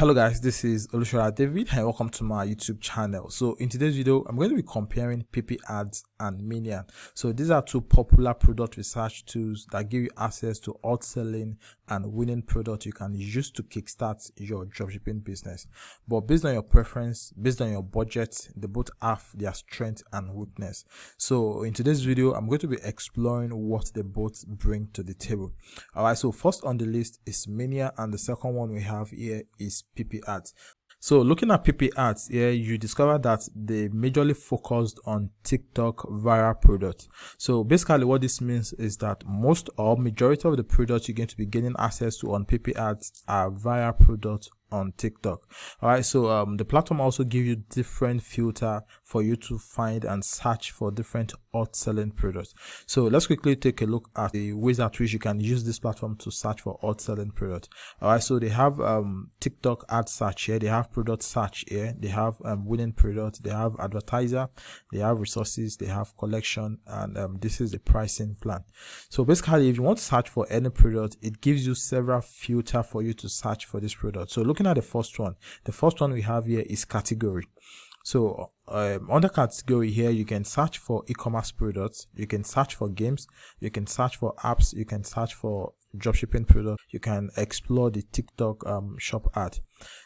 Hello guys, this is Olusola David and welcome to my YouTube channel. So in today's video, I'm going to be comparing PiPiads and Minea. So these are two popular product research tools that give you access to hot selling and winning products you can use to kickstart your dropshipping business. But based on your preference, based on your budget, they both have their strength and weakness. So in today's video, I'm going to be exploring what they both bring to the table. Alright, so first on the list is Minea, and the second one we have here is PiPiads. So looking at PiPiads here, you discover that they majorly focused on TikTok viral products. So basically what this means is that most or majority of the products you're going to be getting access to on PiPiads are viral products on TikTok. Alright, so the platform also gives you different filter for you to find and search for different hot selling products. So let's quickly take a look at the ways at which you can use this platform to search for hot selling products. Alright, so they have TikTok ad search here, they have product search here, they have winning products, they have advertiser, they have resources, they have collection, and this is the pricing plan. So basically if you want to search for any product, it gives you several filters for you to search for this product. So looking at the first one we have here is category. So under category here, you can search for e-commerce products, you can search for games, you can search for apps, you can search for dropshipping products, you can explore the TikTok shop ad.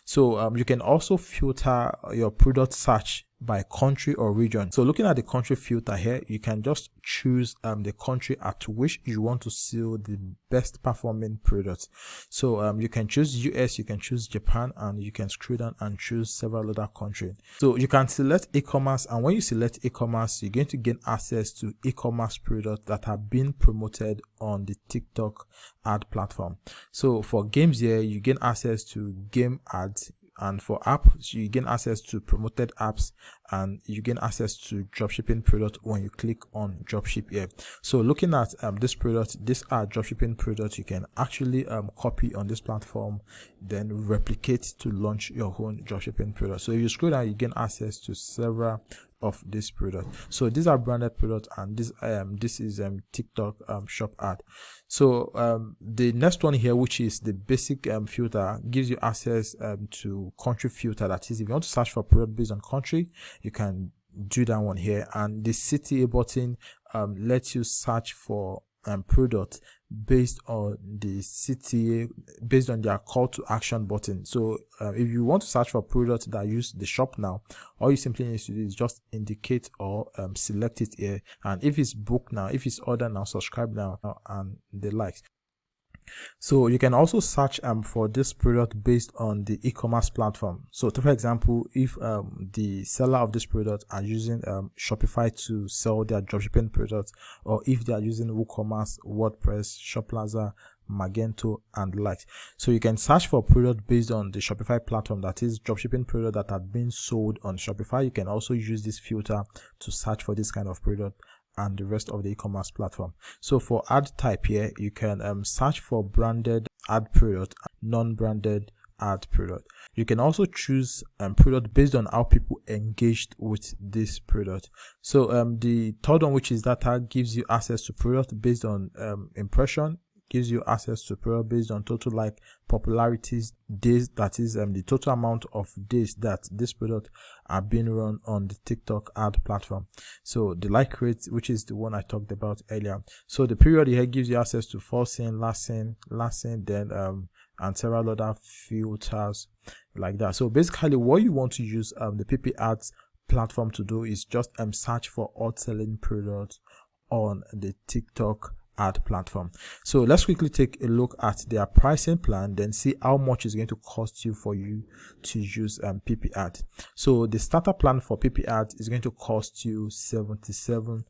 So you can also filter your product search by country or region. So looking at the country filter here, you can just choose the country at which you want to sell the best performing products. So you can choose US, you can choose Japan, and you can scroll down and choose several other countries. So you can select e-commerce, and when you select e-commerce, you're going to gain access to e-commerce products that are being promoted on the TikTok ad platform. So for games here, you gain access to game ads, and for apps you gain access to promoted apps, and you gain access to dropshipping product when you click on dropship here. So looking at this product, these are dropshipping products you can actually copy on this platform, then replicate to launch your own dropshipping product. So if you scroll down, you gain access to several of this product. So these are branded products, and this is TikTok shop ad. So the next one here, which is the basic filter, gives you access to country filter. That is, if you want to search for product based on country, you can do that one here. And the city button lets you search for product based on the city, based on their call to action button. So if you want to search for products that use the shop now, all you simply need to do is just indicate or select it here, and if it's book now, if it's order now, subscribe now, and the likes. So you can also search for this product based on the e-commerce platform. So for example, if the seller of this product are using Shopify to sell their dropshipping products, or if they are using WooCommerce, WordPress, ShopPlaza, Magento, and the likes. So you can search for product based on the Shopify platform, that is dropshipping product that are being sold on Shopify. You can also use this filter to search for this kind of product and the rest of the e-commerce platform. So for ad type here, you can search for branded ad product, non-branded ad product. You can also choose product based on how people engaged with this product. So the third one, which is data, gives you access to product based on impression, gives you access to product based on total like popularities, days, that is the total amount of days that this product are being run on the TikTok ad platform. So the like rate, which is the one I talked about earlier. So the period here gives you access to first seen, last seen, then and several other filters like that. So basically what you want to use the PiPiads platform to do is just search for hot selling products on the TikTok ad platform. So let's quickly take a look at their pricing plan, then see how much is going to cost you for you to use PiPiads. So the starter plan for PiPiads is going to cost you $77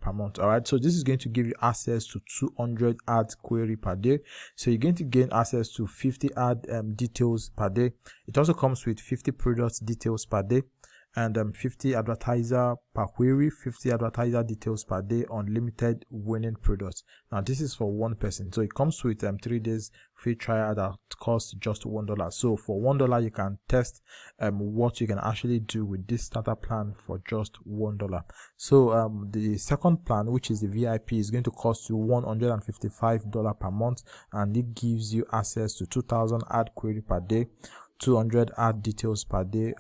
per month. All right, so this is going to give you access to 200 ad query per day. So you're going to gain access to 50 ad details per day. It also comes with 50 products details per day, and 50 advertiser per query, 50 advertiser details per day, unlimited winning products. Now this is for one person, so it comes with 3 days free trial that costs just $1. So for $1 you can test what you can actually do with this starter plan for just $1. So the second plan, which is the VIP, is going to cost you $155 per month, and it gives you access to 2000 ad query per day, 200 ad details per day,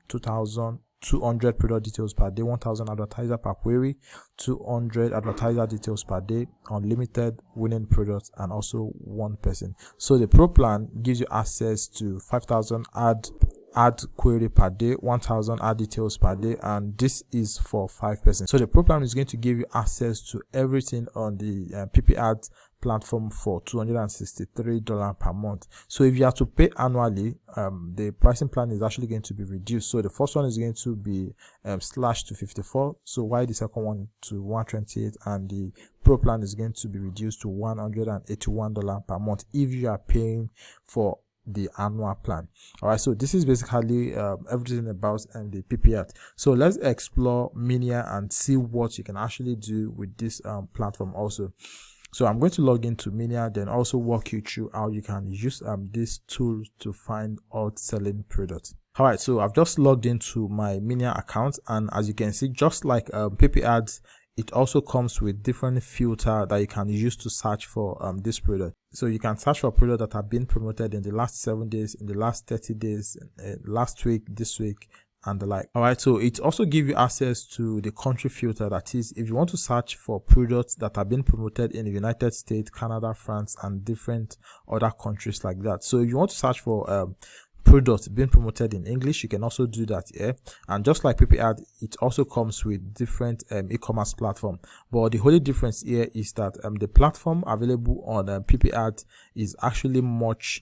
2,200 product details per day, 1,000 advertiser per query, 200 advertiser details per day, unlimited winning products, and also one person. So the pro plan gives you access to 5,000 ad query per day, 1,000 ad details per day, and this is for 5 persons. So the pro plan is going to give you access to everything on the PiPiads platform for $263 per month. So if you have to pay annually, the pricing plan is actually going to be reduced. So the first one is going to be slashed to 54, so while the second one to 128, and the pro plan is going to be reduced to $181 per month if you are paying for the annual plan. All right, so this is basically everything about the PiPiads. So let's explore Minea and see what you can actually do with this platform also. So I'm going to log into Minea, then also walk you through how you can use this tool to find out selling products. All right, so I've just logged into my Minea account, and as you can see, just like PiPiads, it also comes with different filter that you can use to search for this product. So you can search for products that have been promoted in the last 7 days, in the last 30 days, last week, this week, and the like. All right, so it also gives you access to the country filter. That is, if you want to search for products that have been promoted in the United States, Canada, France, and different other countries like that. So if you want to search for products being promoted in English, you can also do that here. And just like PiPiads, it also comes with different e-commerce platform, but the only difference here is that the platform available on PiPiads is actually much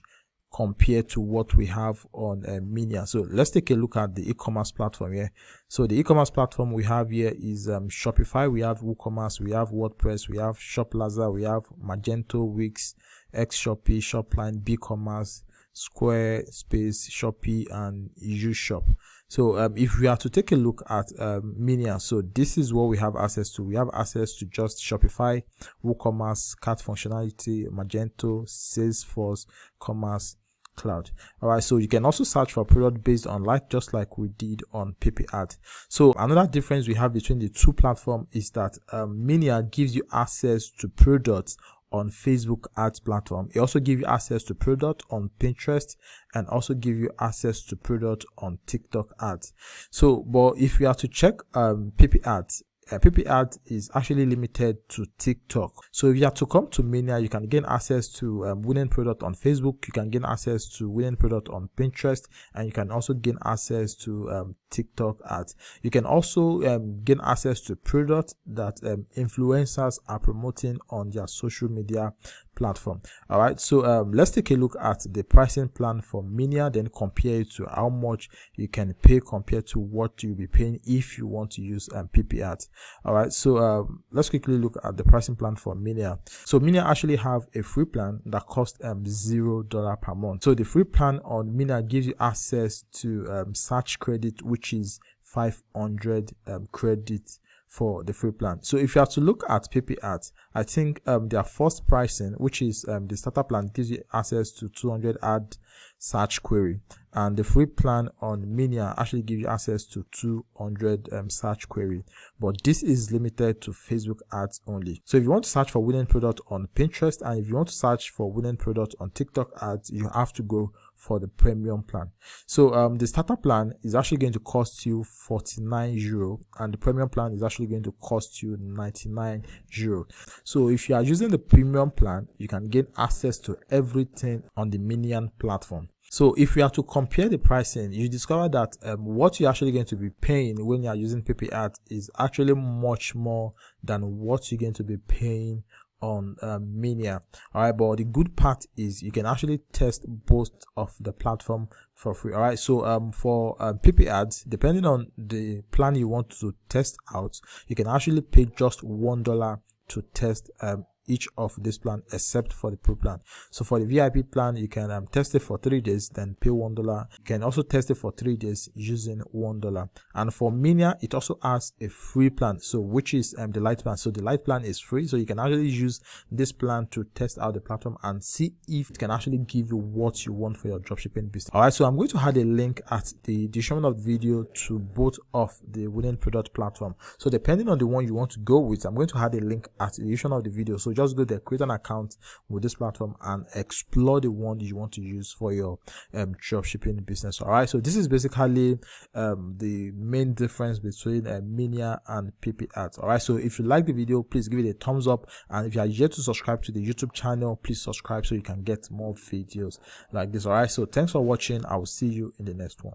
compared to what we have on Minea. So let's take a look at the e-commerce platform here. So the e-commerce platform we have here is Shopify, we have WooCommerce, we have WordPress, we have ShopLaza, we have Magento, Wix, Xshopee, Shopline, BigCommerce, Squarespace, Shopee, and UShop. So if we are to take a look at Minea, so this is what we have access to. We have access to just Shopify, WooCommerce, cart functionality, Magento, Salesforce, Commerce Cloud. All right, so you can also search for product based on just like we did on PiPiads. So another difference we have between the two platforms is that Minea gives you access to products on Facebook ads platform. It also gives you access to product on Pinterest, and also give you access to product on TikTok ads. So, but if you are to check PiPiads, PiPiads is actually limited to TikTok. So if you have to come to Minea, you can gain access to winning product on Facebook, you can gain access to winning product on Pinterest, and you can also gain access to TikTok ads. You can also gain access to products that influencers are promoting on their social media platform. All right, so let's take a look at the pricing plan for Minea, then compare it to how much you can pay compared to what you'll be paying if you want to use PiPiads. All right, so let's quickly look at the pricing plan for Minea. So Minea actually have a free plan that costs $0 per month. So the free plan on Minea gives you access to search credit, which is 500 credits for the free plan. So if you have to look at PiPiads, I think their first pricing, which is the starter plan, gives you access to 200 ad search query, and the free plan on Minea actually gives you access to 200 search query, but this is limited to Facebook ads only. So if you want to search for winning product on Pinterest, and if you want to search for winning product on TikTok ads, you have to go for the premium plan. So the starter plan is actually going to cost you 49 euro, and the premium plan is actually going to cost you 99 euro. So if you are using the premium plan, you can gain access to everything on the Minea platform. So if you have to compare the pricing, you discover that what you're actually going to be paying when you're using PiPiads is actually much more than what you're going to be paying on Minea. All right, but the good part is you can actually test both of the platform for free. All right, so for PiPiads, depending on the plan you want to test out, you can actually pay just $1 to test each of this plan, except for the pro plan. So for the VIP plan, you can test it for 3 days, then pay $1. You can also test it for 3 days using $1. And for Minea, it also has a free plan, so which is the light plan. So the light plan is free, so you can actually use this plan to test out the platform and see if it can actually give you what you want for your dropshipping business. All right, so I'm going to add a link at the description of the video to both of the winning product platform. So depending on the one you want to go with, I'm going to add a link at the description of the video, so just go there, create an account with this platform, and explore the one you want to use for your dropshipping business. All right, so this is basically the main difference between Minea and PiPiads. All right, so if you like the video, please give it a thumbs up, and if you are yet to subscribe to the YouTube channel, please subscribe so you can get more videos like this. All right, so thanks for watching. I will see you in the next one.